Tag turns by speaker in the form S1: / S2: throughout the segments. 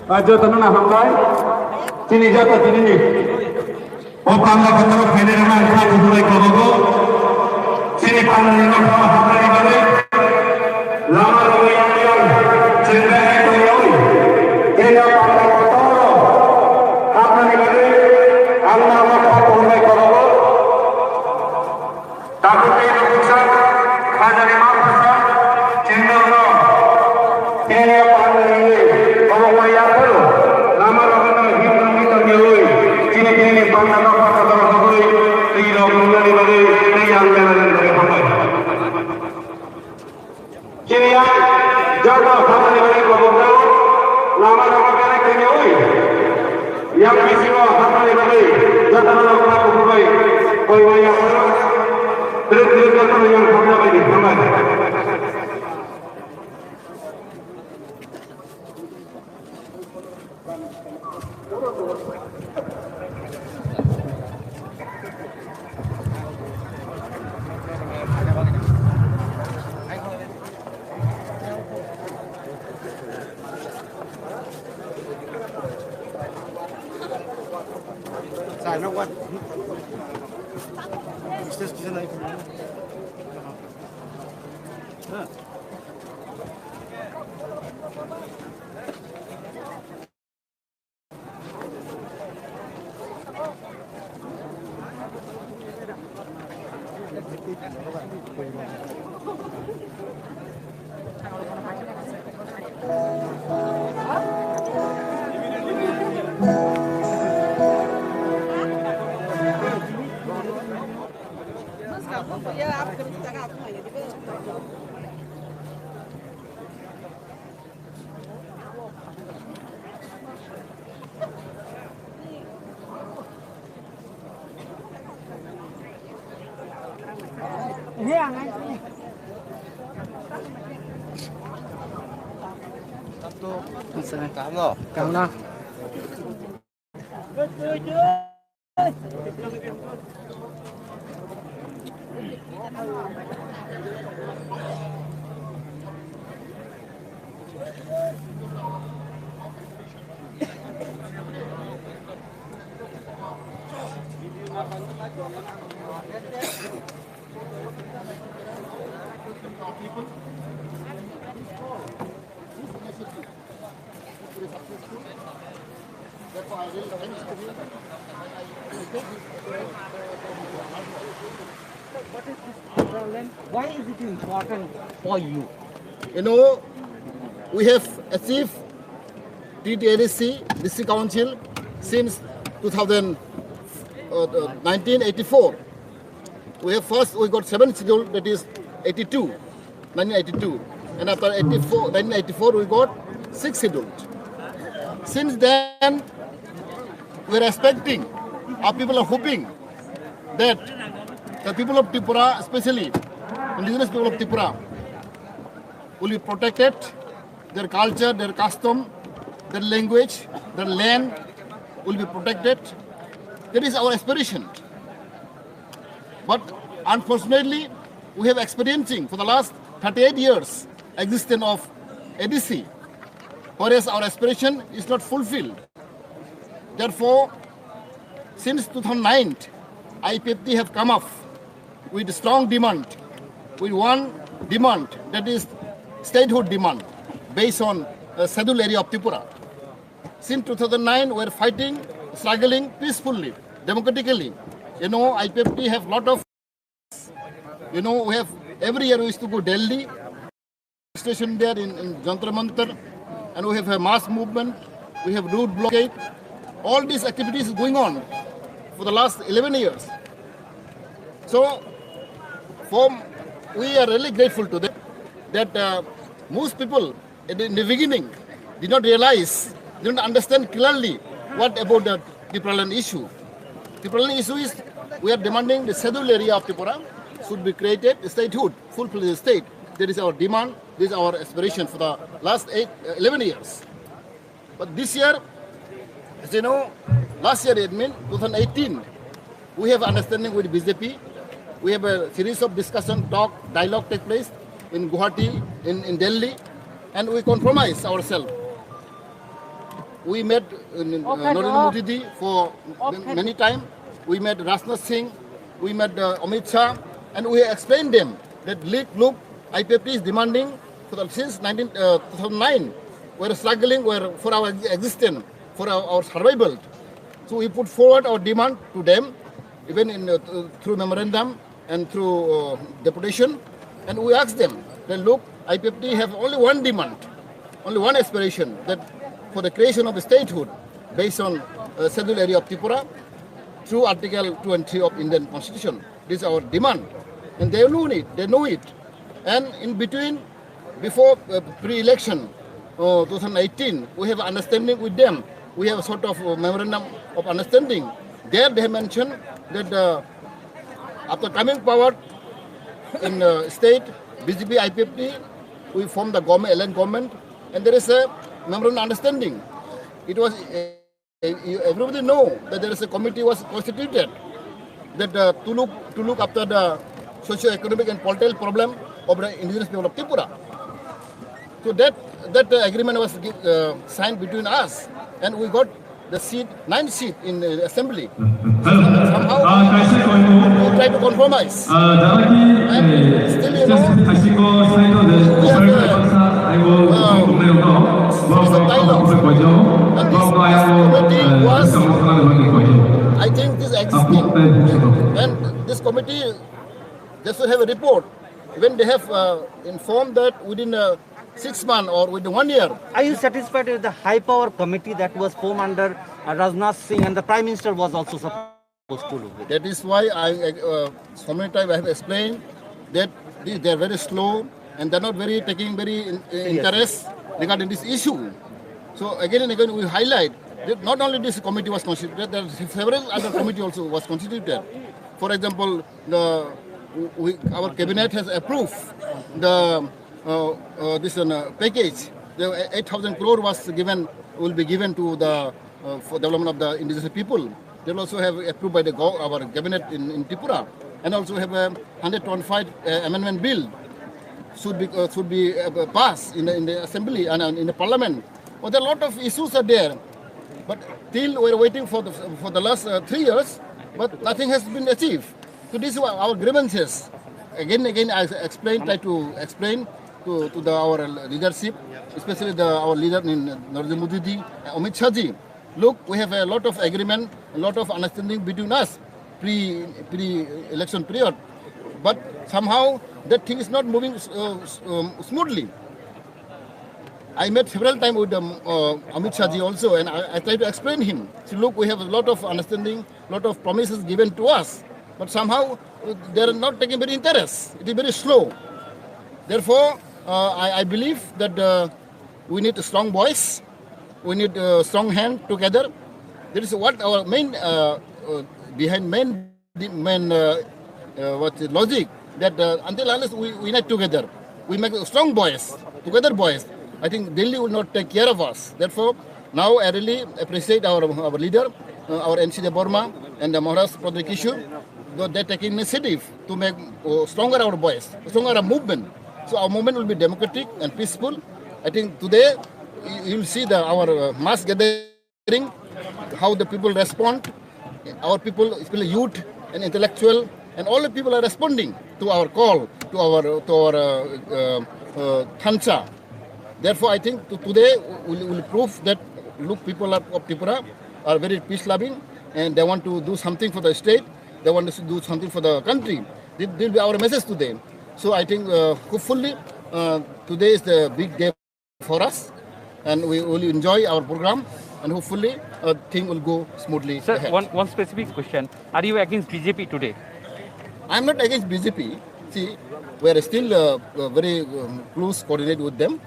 S1: Aja tenan hambai. Tini jatuh Tini. Oh tangga ketemu federal mana mulai kalau sini panel ini hambai balik. Lama yang cerita itu yoi. Dia panel kotor. Apa ni balik? Allah maha mulai kalau. Takut ini bukan khajari maha. Cendol no. Dia panel ini. Kalau maya tu, lama lama hidup kita jauh. Cini panel apa kata orang tu, tidak mengenali bagi yang mengenali dari panel. Cini yang jaga panel bagi kalau lama kita jauh. Yang isinya panel bagi jaga lama bagi koi maya tu, terus kita yang panel bagi panel.
S2: Nó quên. Cái này.
S3: Cảm rồi.
S2: Cảm nào.
S3: Why is it important for you?
S4: You know, we have achieved TTADC, District Council, since 1984. We got 7 schedule, that is 1982. And after 1984, we got 6 schedules. Since then, we are expecting, our people are hoping that the people of Tipra, especially indigenous people of Tipra, will be protected, their culture, their custom, their language, their land will be protected. That is our aspiration. But unfortunately, we have experiencing for the last 38 years existence of ADC, whereas our aspiration is not fulfilled. Therefore, since 2009, Ifpt have come up with strong demand, with one demand, that is statehood demand, based on the scheduled area of Tipura. Since 2009, we are fighting, struggling peacefully, democratically. You know, Ifpt have lot of, you know, we have, every year we used to go Delhi, station there in Jantar Mantar, and we have a mass movement, we have route blockade. All these activities going on for the last 11 years. So, we are really grateful to them that most people in the beginning did not realize, did not understand clearly what about the Tipra land issue. Tipra land issue is we are demanding the scheduled area of Tipura should be created, statehood, full-fledged state. That is our demand, this is our aspiration for the last 11 years. But this year, as you know, last year, it means 2018, we have understanding with BJP. We have a series of discussion, talk, dialogue take place in Guwahati, in Delhi, and we compromise ourselves. we met Narendra for many times. We met Rajnath Singh, we met Amit Shah, and we explained them that look, Ifpt is demanding since 2009. We're struggling for our existence, for our survival. So we put forward our demand to them, even through memorandum and through deputation, and we asked them that look, Ifpt have only one demand, only one aspiration, that for the creation of a statehood based on scheduled area of Tipra through Article 20 of Indian Constitution. This is our demand, and they know it. They know it, and in between, before pre-election 2018, we have understanding with them. We have a sort of memorandum of understanding. There they have mentioned that after coming power in state, BJP, Ifpt, we formed the government, alliance government, and there is a memorandum of understanding. It was, everybody know that there is a committee was constituted that to look after the socio-economic and political problem of the indigenous people of Tipra. So that agreement was signed between us, and we got the seat, 9 seats in the assembly. Somehow we try to compromise. And still, you know, we have a dialogue. And this committee was, I think, this existing. And this committee, they should have a report. When they have informed that within 6 months or within 1 year.
S3: Are you satisfied with the high power committee that was formed under Rajnath Singh, and the Prime Minister was also supposed to look at it?
S4: That is why so many times I have explained that they are very slow and they are not taking very interest regarding this issue. So again and again we highlight that not only this committee was constituted, there are several other committees also was constituted. For example, our cabinet has approved the this package. The 8,000 crore will be given to the for development of the indigenous people. They will also have approved by our cabinet in Tipra, and also have a 125 amendment bill should be passed in the assembly and in the parliament. Well, there are a lot of issues are there, but still we are waiting for the last 3 years, but nothing has been achieved. So these are our grievances. Again, I try to explain to our leadership, especially our leader in Narendra Modi, Amit Shah. Look, we have a lot of agreement, a lot of understanding between us pre-election period, but somehow that thing is not moving smoothly. I met several times with Amit Shah also, and I try to explain him. So look, we have a lot of understanding, a lot of promises given to us, but somehow they are not taking very interest. It is very slow. Therefore, I believe that we need a strong voice, we need a strong hand together. That is what our main logic, that until unless we unite together, we make a strong voice, together voice, I think Delhi will not take care of us. Therefore, now I really appreciate our leader, our NCD Burma and the Maharashtra Project issue. They're taking initiative to make stronger our voice, stronger our movement. So our movement will be democratic and peaceful. I think today you will see our mass gathering, how the people respond. Our people, especially youth and intellectual, and all the people are responding to our call, to our Thansa. Therefore, I think today we will prove that look, people of Tipra are very peace-loving, and they want to do something for the state. They want to do something for the country. This will be our message to them. So I think hopefully today is the big day for us, and we will enjoy our program, and hopefully thing will go smoothly.
S2: Sir,
S4: ahead.
S2: one specific question. Are you against BJP today?
S4: I am not against BJP. See, we are still very close coordinate with them.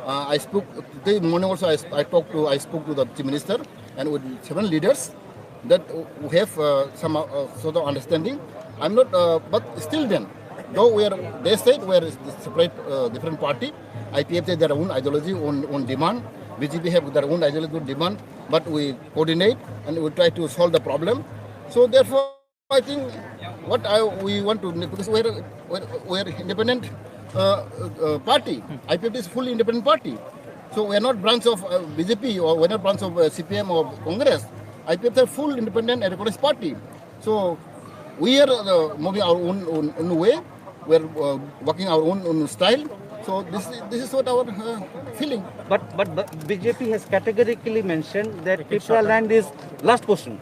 S4: I spoke today morning also. I spoke to the Chief Minister and with several leaders that we have some sort of understanding. I'm not, but still then, though they said we are separate, different party. IPF has their own ideology, own demand. BJP have their own ideology, own demand. But we coordinate and we try to solve the problem. So therefore, I think what we want to, because we are independent party. IPF is fully independent party. So we are not branch of BJP or we are not branch of CPM or Congress. IPF is a full independent and recognized party. So we are moving our own way. We are working our own style. So this is what our feeling.
S3: But BJP has categorically mentioned that Tipra land is last question.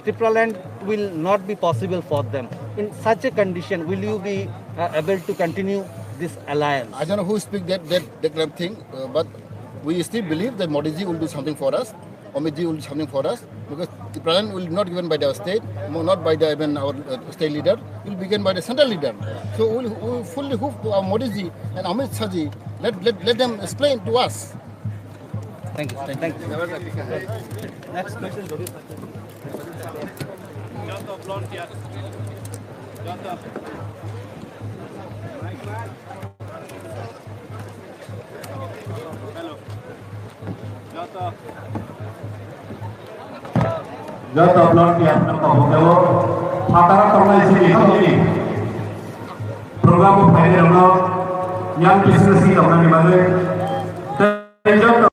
S3: Tipra land will not be possible for them. In such a condition, will you be able to continue this alliance?
S4: I don't know who speak that kind of thing, but we still believe that Modi ji will do something for us. Amit ji will do something for us, because the plan will not given by the state, not by the even our state leader, will be given by the central leader. So we will fully hope to our Modi ji and Amit Shah ji, let them explain to us.
S3: Thank you. Thank you. Next question.
S1: Jatuh belum tiap tertawa, antara terkait sini program pembelajaran yang bisnis kita mengenai balik, dan